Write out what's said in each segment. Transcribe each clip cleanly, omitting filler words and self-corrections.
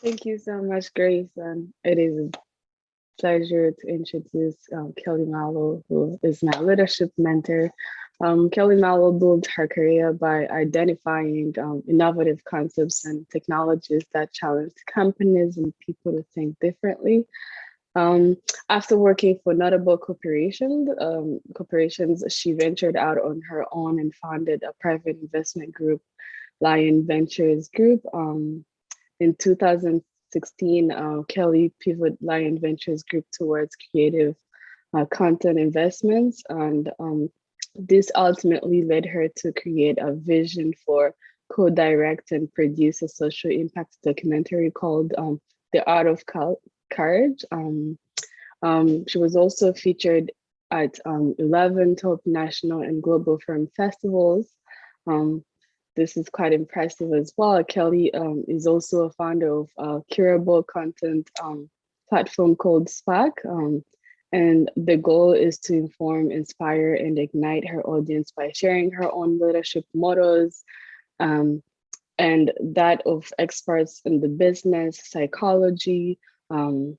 Thank you so much, Grace. And it is a pleasure to introduce Kellee Marlow, who is my leadership mentor. Kellee Marlow built her career by identifying innovative concepts and technologies that challenge companies and people to think differently. Um, After working for notable corporations, she ventured out on her own and founded a private investment group, Lion Ventures Group. In 2016, Kellee pivoted Lion Ventures Group towards creative content investments, and this ultimately led her to create a vision for co-direct and produce a social impact documentary called The Art of Courage. She was also featured at 11 top national and global film festivals. Um, this is quite impressive as well. Kellee is also a founder of a curable content platform called Spark. And the goal is to inform, inspire, and ignite her audience by sharing her own leadership models um, and that of experts in the business, psychology, um,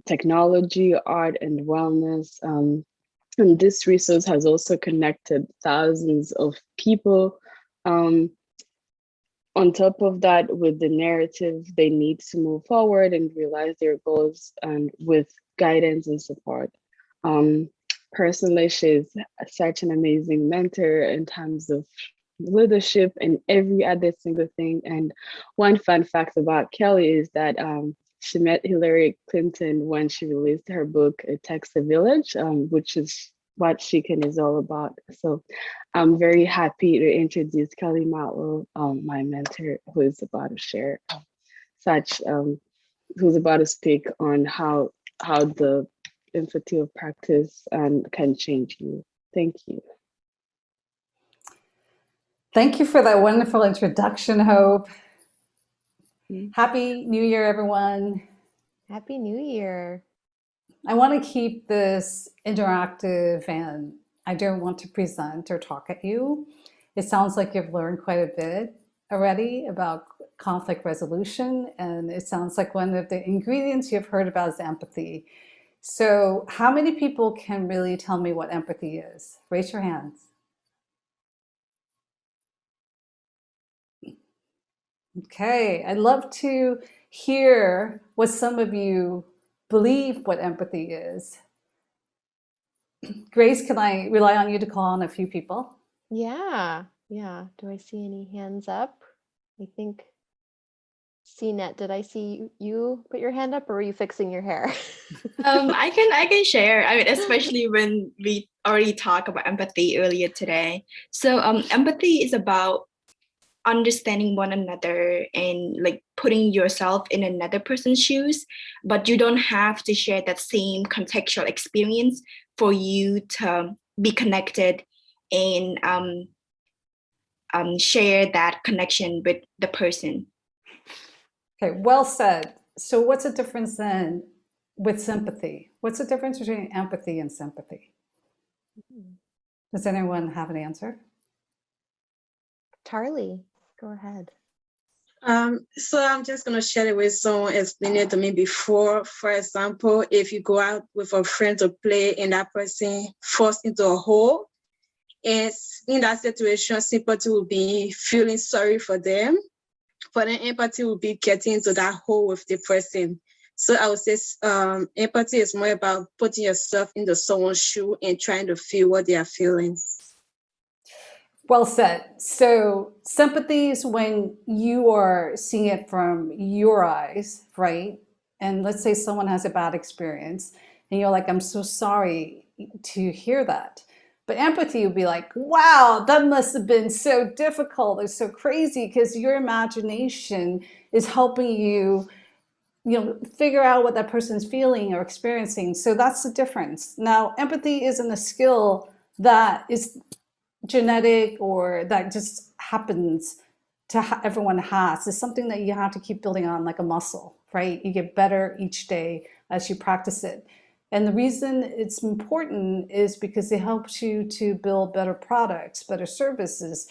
technology, art, and wellness. And this resource has also connected thousands of people. Um, on top of that, with the narrative, they need to move forward and realize their goals and with guidance and support. Um, Personally, she's such an amazing mentor in terms of leadership and every other single thing. And one fun fact about Kellee is that she met Hillary Clinton when she released her book, It Takes a Village, which is what Chicken is all about. So I'm very happy to introduce Kellee Marlow, my mentor, who is about to share such, who's about to speak on how the empathy of practice can change you. Thank you. Thank you for that wonderful introduction, Hope. Mm-hmm. Happy New Year, everyone. Happy New Year. I want to keep this interactive and I don't want to present or talk at you. It sounds like you've learned quite a bit already about conflict resolution, and it sounds like one of the ingredients you've heard about is empathy. So how many people can really tell me what empathy is? Raise your hands. Okay, I'd love to hear what some of you believe what empathy is. Grace, can I rely on you to call on a few people? Yeah. Do I see any hands up? I think, CNET, did I see you put your hand up, or were you fixing your hair? I can share. I mean, especially when we already talked about empathy earlier today. So empathy is about understanding one another and like putting yourself in another person's shoes, but you don't have to share that same contextual experience for you to be connected and share that connection with the person. Okay, well said. So what's the difference then with sympathy? What's the difference between empathy and sympathy? Does anyone have an answer? Tarly, go ahead. So I'm just going to share it with someone explained it to me before. For example, if you go out with a friend to play and that person falls into a hole, and in that situation, sympathy will be feeling sorry for them, but then empathy will be getting into that hole with the person. So I would say empathy is more about putting yourself into someone's shoe and trying to feel what they are feeling. Well said. So sympathy is when you are seeing it from your eyes, right? And let's say someone has a bad experience and you're like, I'm so sorry to hear that. But empathy would be like, wow, that must have been so difficult or so crazy, because your imagination is helping you, figure out what that person's feeling or experiencing. So that's the difference. Now, empathy isn't a skill that is genetic or that just happens to everyone has. It's something that you have to keep building on like a muscle, right? You get better each day as you practice it. And the reason it's important is because it helps you to build better products, better services,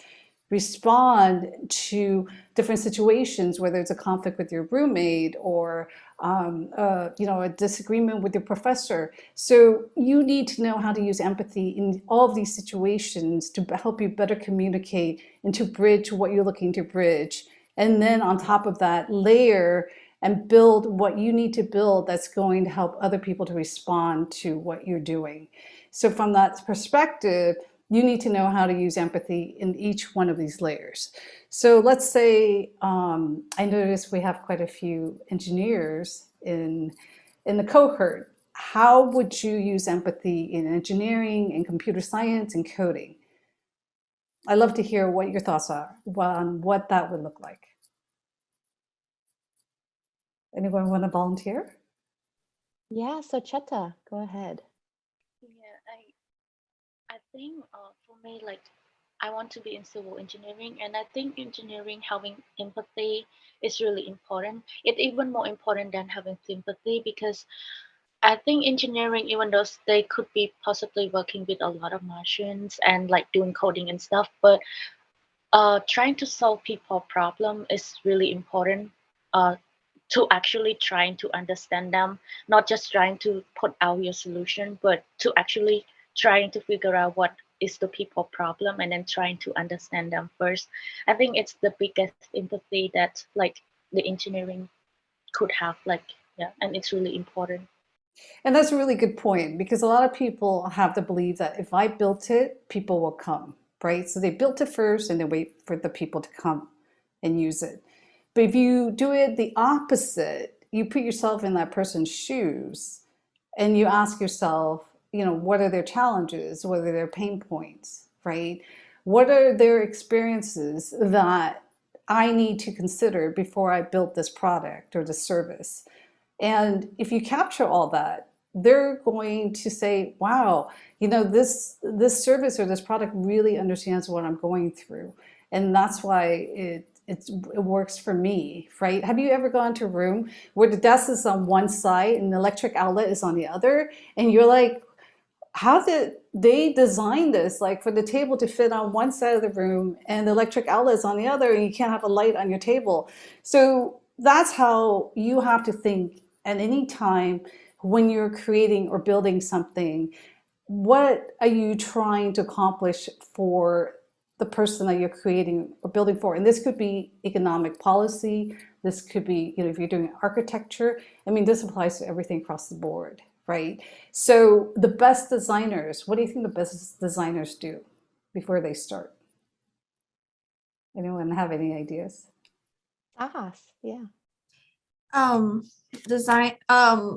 respond to different situations, whether it's a conflict with your roommate or a disagreement with your professor. So you need to know how to use empathy in all of these situations to help you better communicate and to bridge what you're looking to bridge. And then on top of that, layer and build what you need to build that's going to help other people to respond to what you're doing. So from that perspective, you need to know how to use empathy in each one of these layers. So let's say, I noticed we have quite a few engineers in the cohort. How would you use empathy in engineering, in computer science, and coding? I'd love to hear what your thoughts are on what that would look like. Anyone want to volunteer? Yeah, so Cheta, go ahead. Yeah, I think for me, like, I want to be in civil engineering, and I think engineering having empathy is really important. It's even more important than having sympathy, because I think engineering, even though they could be possibly working with a lot of machines and like doing coding and stuff, but trying to solve people problem is really important. To actually trying to understand them, not just trying to put out your solution, but to actually trying to figure out what is the people problem and then trying to understand them first. I think it's the biggest empathy that like the engineering could have, like, yeah, and it's really important. And that's a really good point, because a lot of people have the belief that if I built it, people will come, right? So they built it first and they wait for the people to come and use it. But if you do it the opposite, you put yourself in that person's shoes and you ask yourself, what are their challenges? What are their pain points, right? What are their experiences that I need to consider before I built this product or this service? And if you capture all that, they're going to say, wow, this service or this product really understands what I'm going through. And that's why it works for me, right? Have you ever gone to a room where the desk is on one side and the electric outlet is on the other? And you're like, how did they design this, like for the table to fit on one side of the room and the electric outlet is on the other, and you can't have a light on your table? So that's how you have to think at any time when you're creating or building something. What are you trying to accomplish for the person that you're creating or building for? And this could be economic policy. This could be, if you're doing architecture. I mean, this applies to everything across the board, right? So the best designers, what do you think the best designers do before they start? Anyone have any ideas? Ahas, yeah. Design,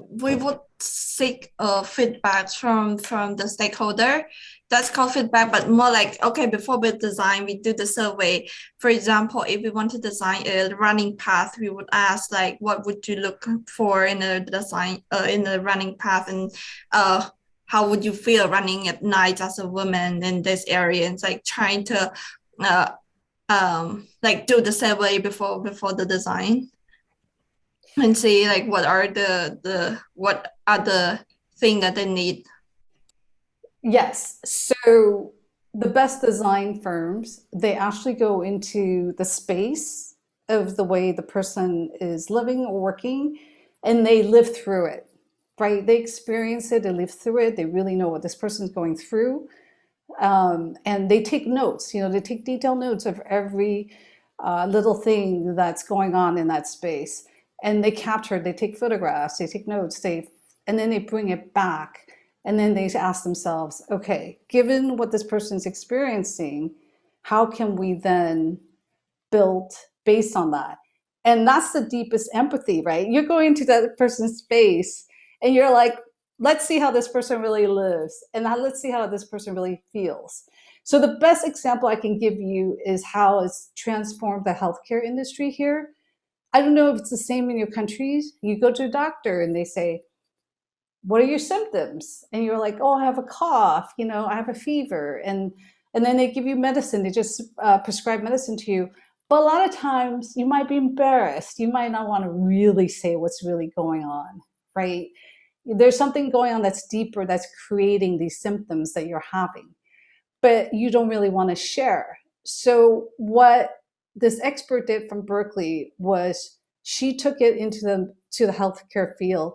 we would seek feedback from the stakeholder. That's called feedback, but more like, okay, before we design, we do the survey. For example, if we want to design a running path, we would ask like, what would you look for in a design, in a running path, and how would you feel running at night as a woman in this area? And it's like trying to like do the survey before the design, and see like what are the thing that they need. Yes. So the best design firms, they actually go into the space of the way the person is living or working, and they live through it, right? They experience it, they live through it, they really know what this person's going through. And they take notes, they take detailed notes of every little thing that's going on in that space. And they capture it, they take photographs, they take notes, and then they bring it back. And then they ask themselves, okay, given what this person's experiencing, how can we then build based on that? And that's the deepest empathy, right? You're going to that person's space and you're like, let's see how this person really lives, and let's see how this person really feels. So the best example I can give you is how it's transformed the healthcare industry here. I don't know if it's the same in your countries. You go to a doctor and they say, what are your symptoms? And you're like, oh, I have a cough, I have a fever. And then they give you medicine. They just prescribe medicine to you. But a lot of times you might be embarrassed. You might not want to really say what's really going on, right? There's something going on that's deeper, that's creating these symptoms that you're having, but you don't really want to share. So what this expert did from Berkeley was she took it into the healthcare field,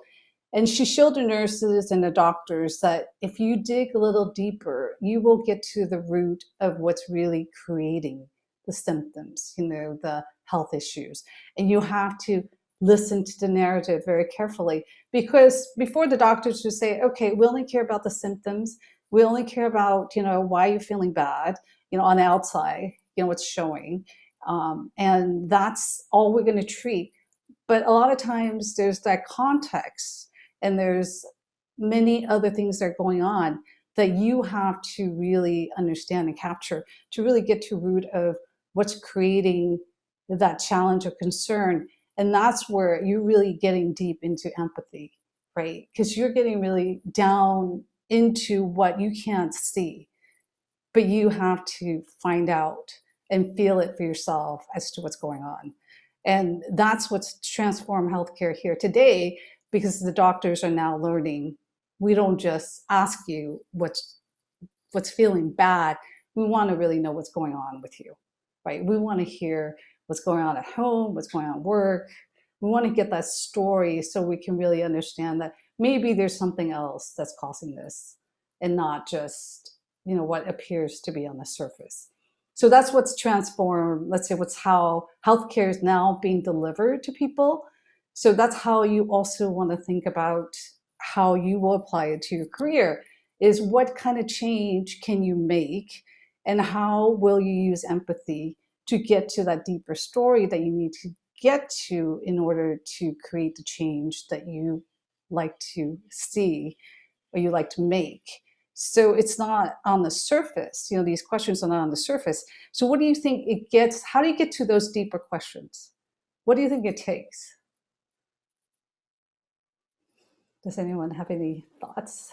and she showed the nurses and the doctors that if you dig a little deeper, you will get to the root of what's really creating the symptoms, the health issues. And you have to listen to the narrative very carefully, because before the doctors would say, okay, we only care about the symptoms. We only care about, why you're feeling bad, on the outside, what's showing. And that's all we're going to treat. But a lot of times there's that context, and there's many other things that are going on that you have to really understand and capture to really get to root of what's creating that challenge or concern. And that's where you're really getting deep into empathy, right? Because you're getting really down into what you can't see, but you have to find out and feel it for yourself as to what's going on. And that's what's transformed healthcare here today, because the doctors are now learning. We don't just ask you what's feeling bad. We want to really know what's going on with you, right? We want to hear what's going on at home, what's going on at work. We want to get that story so we can really understand that maybe there's something else that's causing this, and not just, what appears to be on the surface. So that's what's transformed, let's say, what's how healthcare is now being delivered to people. So that's how you also want to think about how you will apply it to your career, is what kind of change can you make, and how will you use empathy to get to that deeper story that you need to get to in order to create the change that you like to see or you like to make. So it's not on the surface, these questions are not on the surface. So what do you think it gets? How do you get to those deeper questions? What do you think it takes? Does anyone have any thoughts?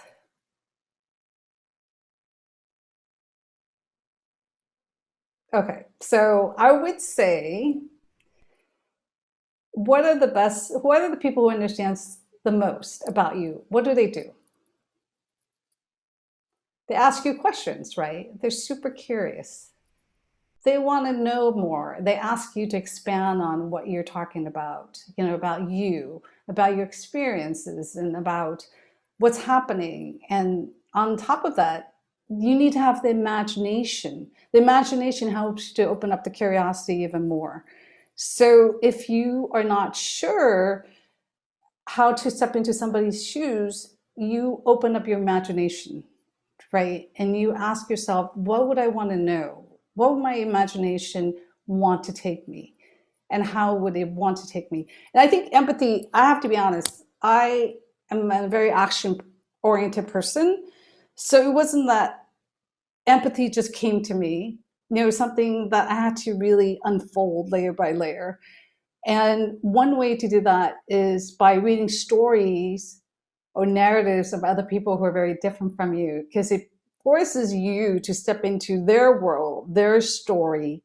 Okay, so I would say, what are the people who understand the most about you? What do? They ask you questions, right? They're super curious. They want to know more. They ask you to expand on what you're talking about, about you, about your experiences, and about what's happening. And on top of that, you need to have the imagination. The imagination helps to open up the curiosity even more. So if you are not sure how to step into somebody's shoes, you open up your imagination, right? And you ask yourself, what would I want to know? What would my imagination want to take me? And how would it want to take me? And I think empathy, I have to be honest, I am a very action-oriented person. So it wasn't that empathy just came to me. It was something that I had to really unfold layer by layer. And one way to do that is by reading stories or narratives of other people who are very different from you, because it forces you to step into their world, their story,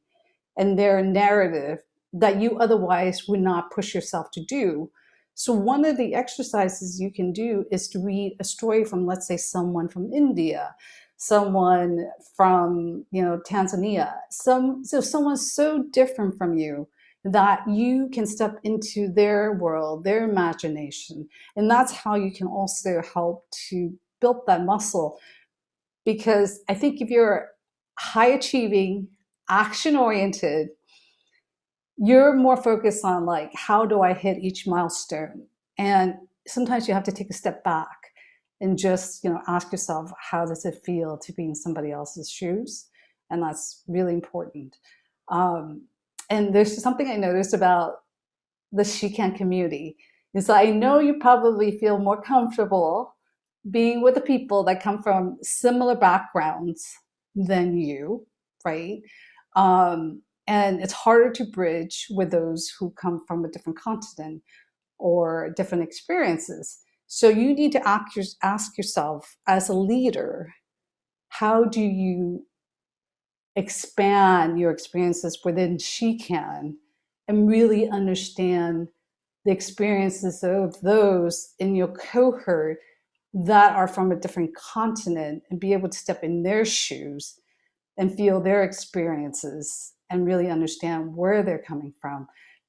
and their narrative that you otherwise would not push yourself to do. So one of the exercises you can do is to read a story from, let's say, someone from India, someone from, Tanzania, someone so different from you that you can step into their world, their imagination. And that's how you can also help to build that muscle. Because I think if you're high achieving, action oriented, you're more focused on like, how do I hit each milestone? And sometimes you have to take a step back and just, ask yourself, how does it feel to be in somebody else's shoes? And that's really important. And there's something I noticed about the She Can community is I know you probably feel more comfortable being with the people that come from similar backgrounds than you, right? And it's harder to bridge with those who come from a different continent or different experiences. So you need to ask yourself, as a leader, how do you expand your experiences within She Can and really understand the experiences of those in your cohort that are from a different continent, and be able to step in their shoes, and feel their experiences and really understand where they're coming from.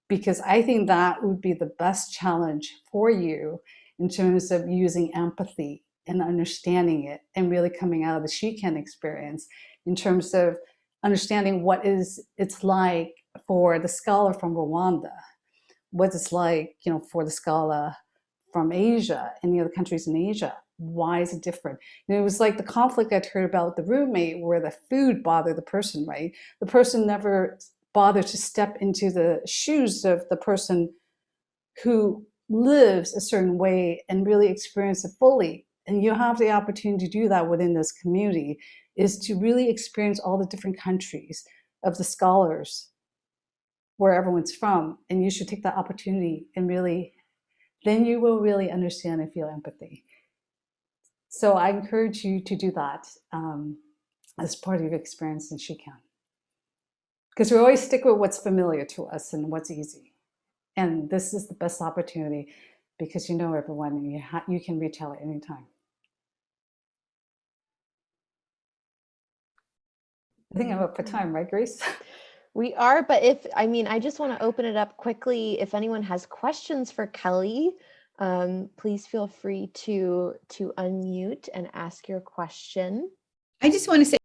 Because I think that would be the best challenge for you in terms of using empathy and understanding it and really coming out of the Shiken experience in terms of understanding what it's like for the scholar from Rwanda, what it's like, for the scholar from Asia, any other countries in Asia. Why is it different? It was like the conflict I'd heard about the roommate where the food bothered the person, right? The person never bothered to step into the shoes of the person who lives a certain way and really experience it fully. And you have the opportunity to do that within this community, is to really experience all the different countries of the scholars, where everyone's from. And you should take that opportunity and really, then you will really understand and feel empathy. So I encourage you to do that as part of your experience in Shiken. Because we always stick with what's familiar to us and what's easy. And this is the best opportunity because you know everyone and you can reach out at any time. I think I'm up for time, right, Grace? We are, but I just want to open it up quickly. If anyone has questions for Kellee, please feel free to unmute and ask your question. I just want to say